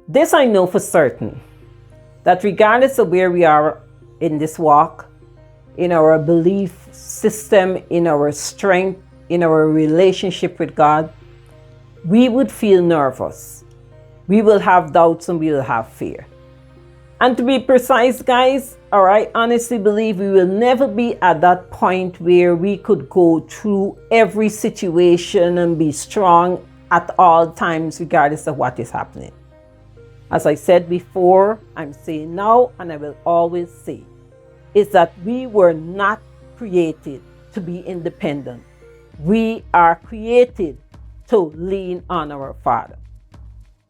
This I know for certain, that regardless of where we are in this walk, in our belief system, in our strength, in our relationship with God, we would feel nervous. We will have doubts and we will have fear. And to be precise, guys, I honestly believe we will never be at that point where we could go through every situation and be strong at all times, regardless of what is happening. As I said before, I'm saying now, and I will always say, is that we were not created to be independent. We are created to lean on our Father.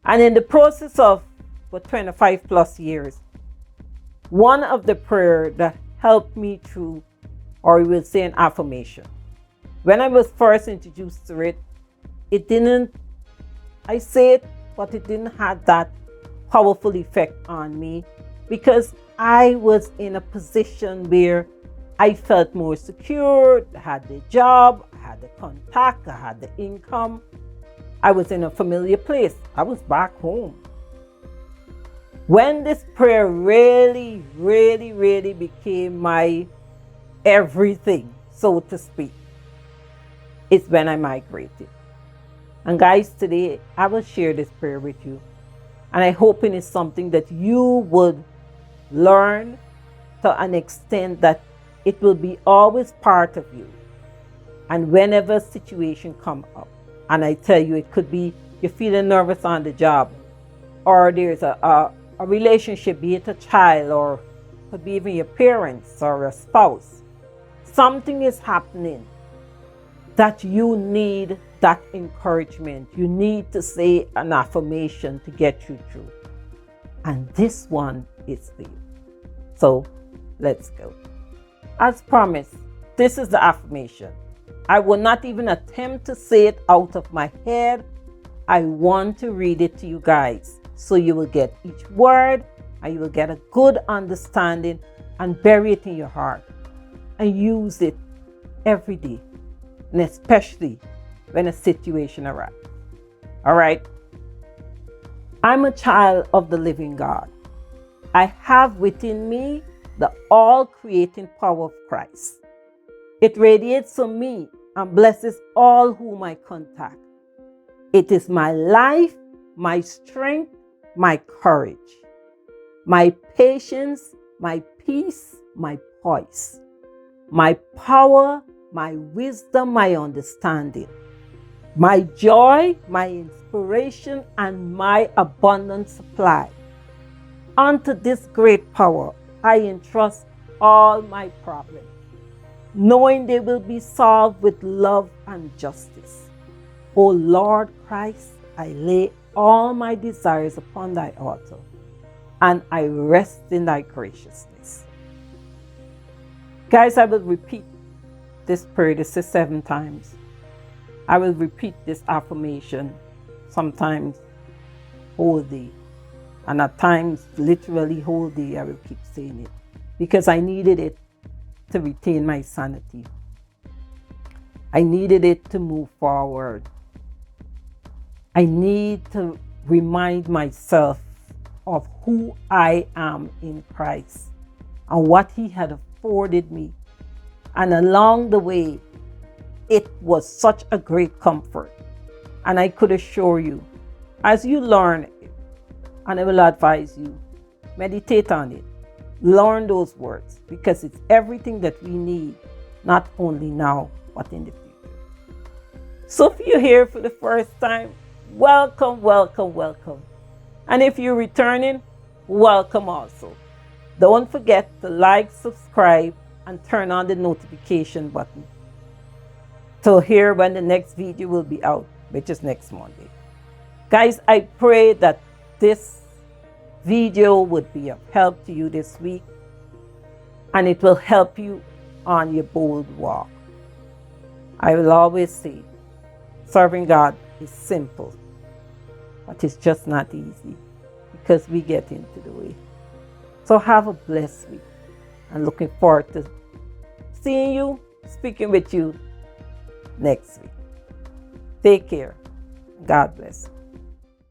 And in the process of for 25 plus years, one of the prayer that helped me through, or we will say an affirmation. When I was first introduced to it, I say it, but it didn't have that powerful effect on me because I was in a position where I felt more secure. I had the job, I had the contact, I had the income. I was in a familiar place. I was back home. When this prayer really, really, really became my everything, so to speak, it's when I migrated. And guys, today I will share this prayer with you. And I hope it is something that you would learn to an extent that it will be always part of you. And whenever situation come up, and I tell you, it could be you're feeling nervous on the job, or there's a relationship, be it a child, or could be even your parents or a spouse. Something is happening that you need that encouragement. You need to say an affirmation to get you through. And this one is for you. So let's go. As promised, this is the affirmation. I will not even attempt to say it out of my head. I want to read it to you guys so you will get each word and you will get a good understanding and bury it in your heart and use it every day, and especially when a situation arrives. All right. I'm a child of the living God. I have within me the all-creating power of Christ. It radiates from me and blesses all whom I contact. It is my life, my strength, my courage, my patience, my peace, my poise, my power, my wisdom, my understanding, my joy, my inspiration, and my abundant supply. Unto this great power, I entrust all my problems, knowing they will be solved with love and justice. O Lord Christ, I lay all my desires upon thy altar, and I rest in thy graciousness. Guys, I will repeat this prayer. This is 7 times. I will repeat this affirmation sometimes whole day, and at times literally whole day I will keep saying it because I needed it to retain my sanity. I needed it to move forward. I need to remind myself of who I am in Christ and what He had afforded me. And along the way, it was such a great comfort. And I could assure you, as you learn it, and I will advise you, meditate on it. Learn those words because it's everything that we need, not only now, but in the future. So if you're here for the first time, welcome, welcome, welcome. And if you're returning, welcome also. Don't forget to like, subscribe, and turn on the notification button to hear when the next video will be out, which is next Monday. Guys, I pray that this video would be of help to you this week, and it will help you on your bold walk. I will always say, serving God is simple, but it's just not easy because we get into the way. So have a blessed week, and looking forward to seeing you, speaking with you next week. Take care. God bless.